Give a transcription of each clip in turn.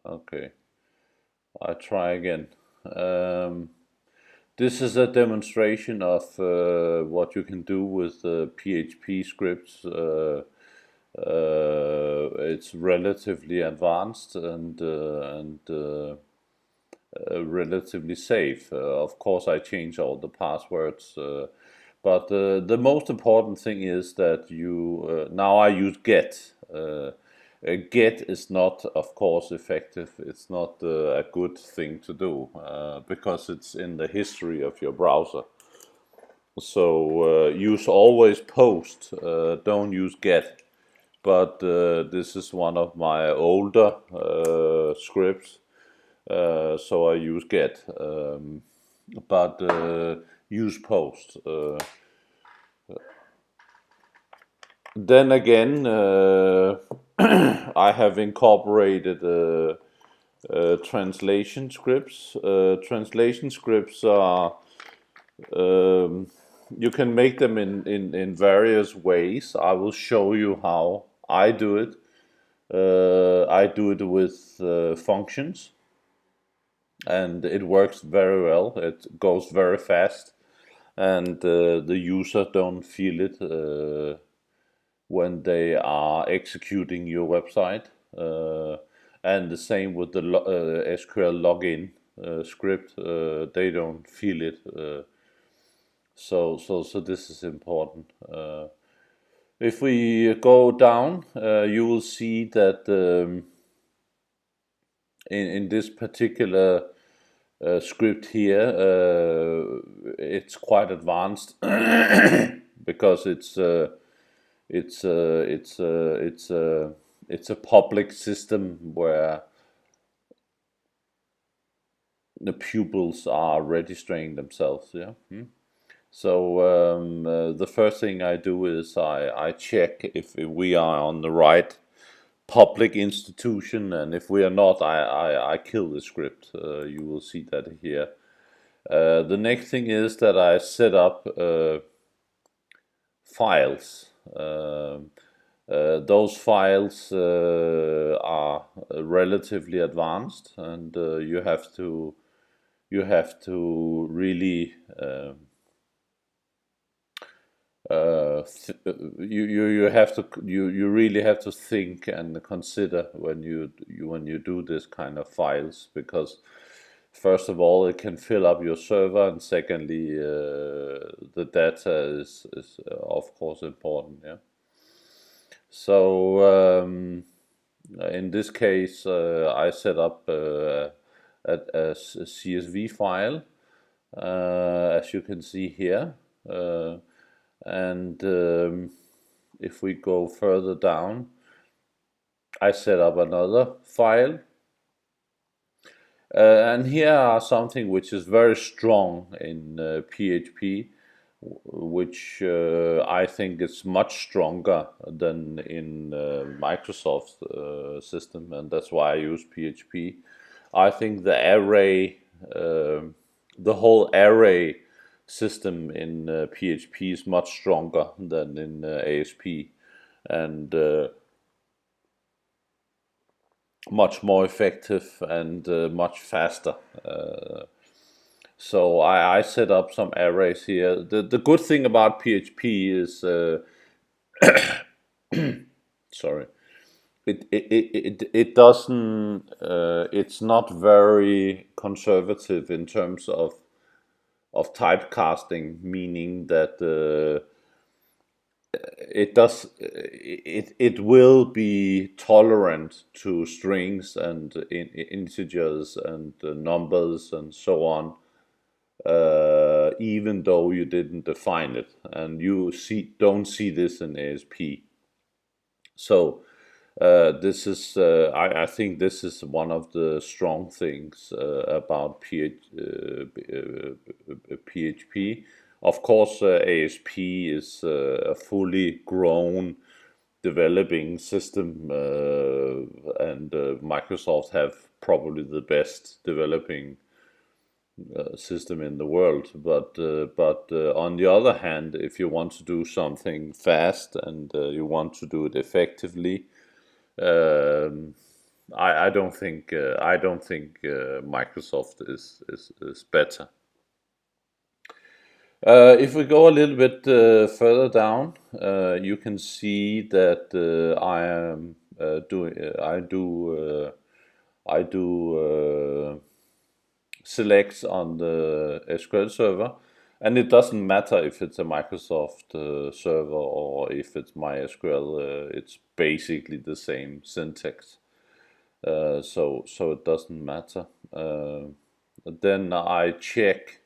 Okay, I try again. Um, this is a demonstration of what you can do with PHP scripts. It's relatively advanced and relatively safe. Of course, I change all the passwords, but the most important thing is that you now I use get. Get is not, of course, effective. It's not a good thing to do because it's in the history of your browser. So use always post. Don't use get. But this is one of my older scripts, so I use get, but use post. Then again, I have incorporated translation scripts. Translation scripts are you can make them in various ways. I will show you how I do it. I do it with functions, and it works very well. It goes very fast, and the user don't feel it when they are executing your website. And the same with the SQL login script. They don't feel it. So this is important. If we go down, you will see that in this particular script here, it's quite advanced because it's a public system where the pupils are registering themselves. Yeah. So the first thing I do is I check if we are on the right public institution, and if we are not, I kill the script. You will see that here. The next thing is that I set up files. Those files are relatively advanced, and you have to really you have to you really have to think and consider when you do this kind of files, because first of all it can fill up your server, and secondly the data is of course important. Yeah. So in this case I set up a CSV file, as you can see here. And if we go further down, I set up another file. And here are something which is very strong in PHP, which I think is much stronger than in Microsoft's system, and that's why I use PHP. I think the whole array system in PHP is much stronger than in ASP, and much more effective and much faster. So I set up some arrays here. The good thing about PHP is, sorry, it doesn't, it's not very conservative in terms of typecasting, meaning that it will be tolerant to strings and integers and numbers and so on, even though you didn't define it, and you don't see this in ASP. So this is I think this is one of the strong things about PHP. Of course, ASP is a fully grown developing system, and Microsoft have probably the best developing system in the world. But on the other hand, if you want to do something fast and you want to do it effectively, um, I don't think Microsoft is better. If we go a little bit further down, you can see that I am doing I do selects on the SQL server, and it doesn't matter if it's a Microsoft server or if it's MySQL. It's basically the same syntax, so it doesn't matter. Then I check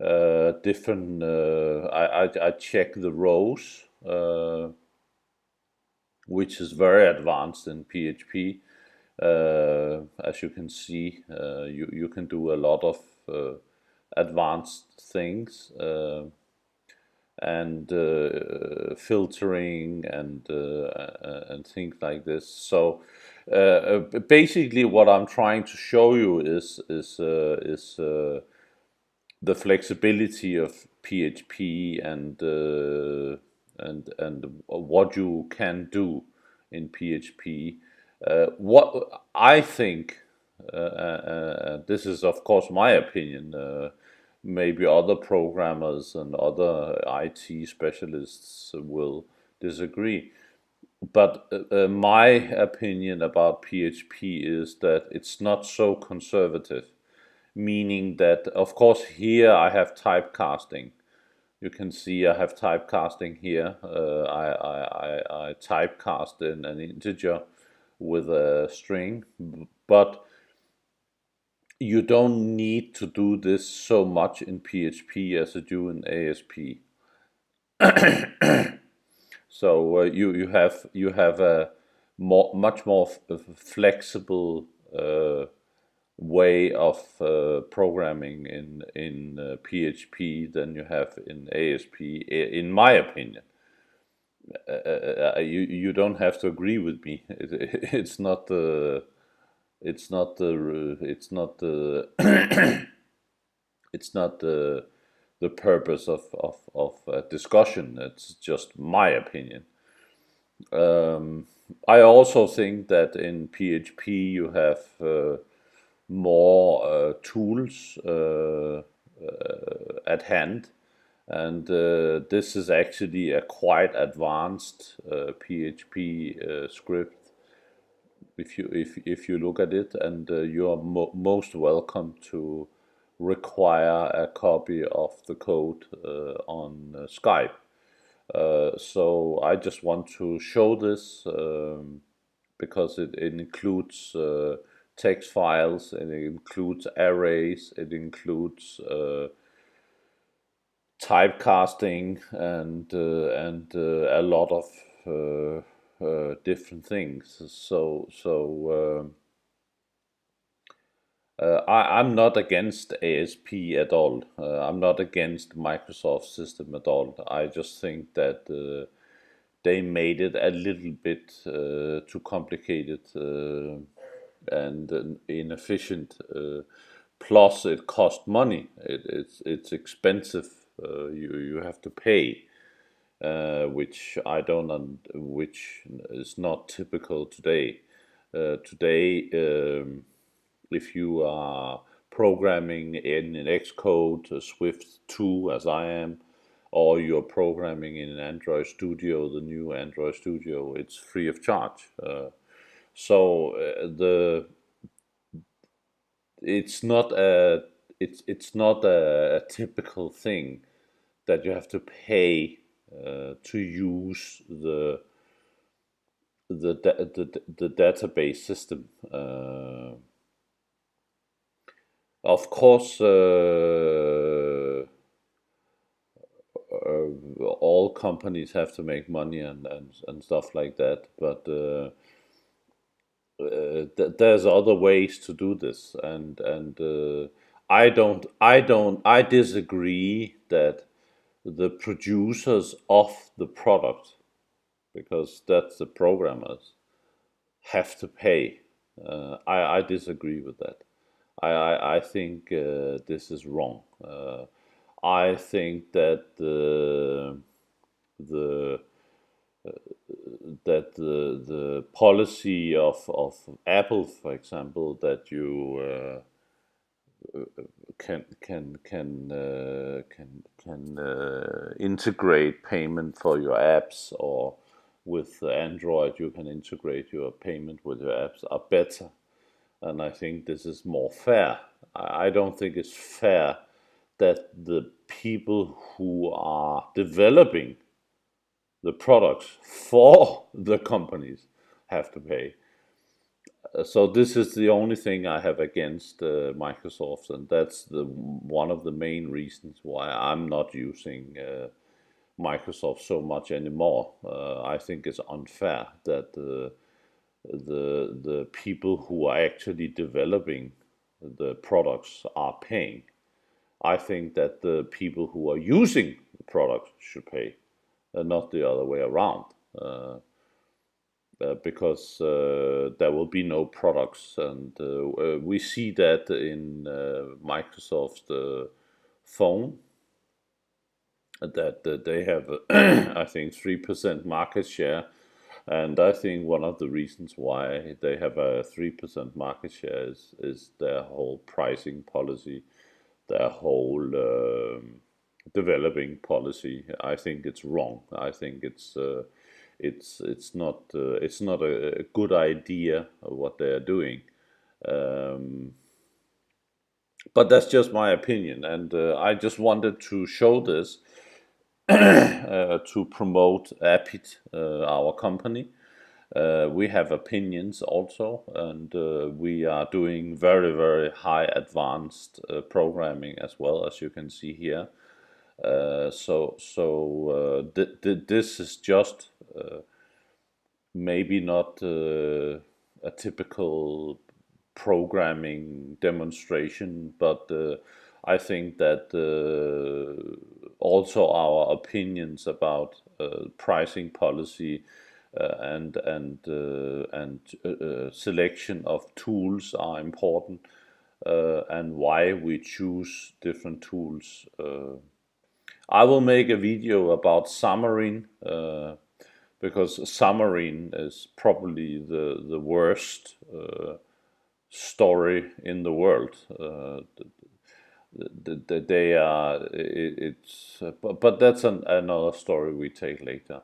different. I check the rows, which is very advanced in PHP. As you can see, you can do a lot of advanced things, and filtering and things like this. So basically, what I'm trying to show you is the flexibility of PHP and what you can do in PHP. What I think, this is of course my opinion. Maybe other programmers and other IT specialists will disagree. But my opinion about PHP is that it's not so conservative, meaning that, of course, here I have typecasting. You can see I have typecasting here. I typecast in an integer with a string, but you don't need to do this so much in PHP as you do in ASP. So you have a much more flexible way of programming in PHP than you have in ASP, in my opinion. You don't have to agree with me. It's not the it's not the it's not the it's not the purpose of discussion. It's just my opinion. I also think that in PHP you have more tools at hand, and this is actually a quite advanced PHP script. If you look at it, and you are most welcome to require a copy of the code on Skype. So I just want to show this because it includes text files, it includes arrays, it includes typecasting, and a lot of different things. I'm not against ASP at all. I'm not against Microsoft system at all. I just think that they made it a little bit too complicated and inefficient. Plus, it cost money. It's expensive. You have to pay, which I don't, which is not typical today. Today, if you are programming in an Xcode, Swift 2, as I am, or you're programming in an Android Studio, the new Android Studio, it's free of charge. The it's not a it's not a typical thing that you have to pay to use the database system. Of course, all companies have to make money and stuff like that, but there's other ways to do this, and I disagree that the producers of the product, because that's the programmers, have to pay. I disagree with that. I think this is wrong. I think that the that the policy of Apple, for example, that you can integrate payment for your apps, or with Android you can integrate your payment with your apps, are better. And I think this is more fair. I don't think it's fair that the people who are developing the products for the companies have to pay. So this is the only thing I have against Microsoft, and that's the one of the main reasons why I'm not using Microsoft so much anymore. I think it's unfair that the people who are actually developing the products are paying. I think that the people who are using the product should pay, not the other way around. Because there will be no products, and we see that in Microsoft phone, that they have I think 3% market share. And I think one of the reasons why they have a 3% market share is their whole pricing policy, their whole developing policy. I think it's wrong. I think it's not a good idea of what they are doing. But that's just my opinion, and I just wanted to show this to promote Appit, our company. We have opinions also, and we are doing very, very high advanced programming as well, as you can see here. This is just maybe not a typical programming demonstration, but I think that also our opinions about pricing policy and selection of tools are important, and why we choose different tools. I will make a video about Xamarin, because Xamarin is probably the worst story in the world. They are, but that's another story we take later.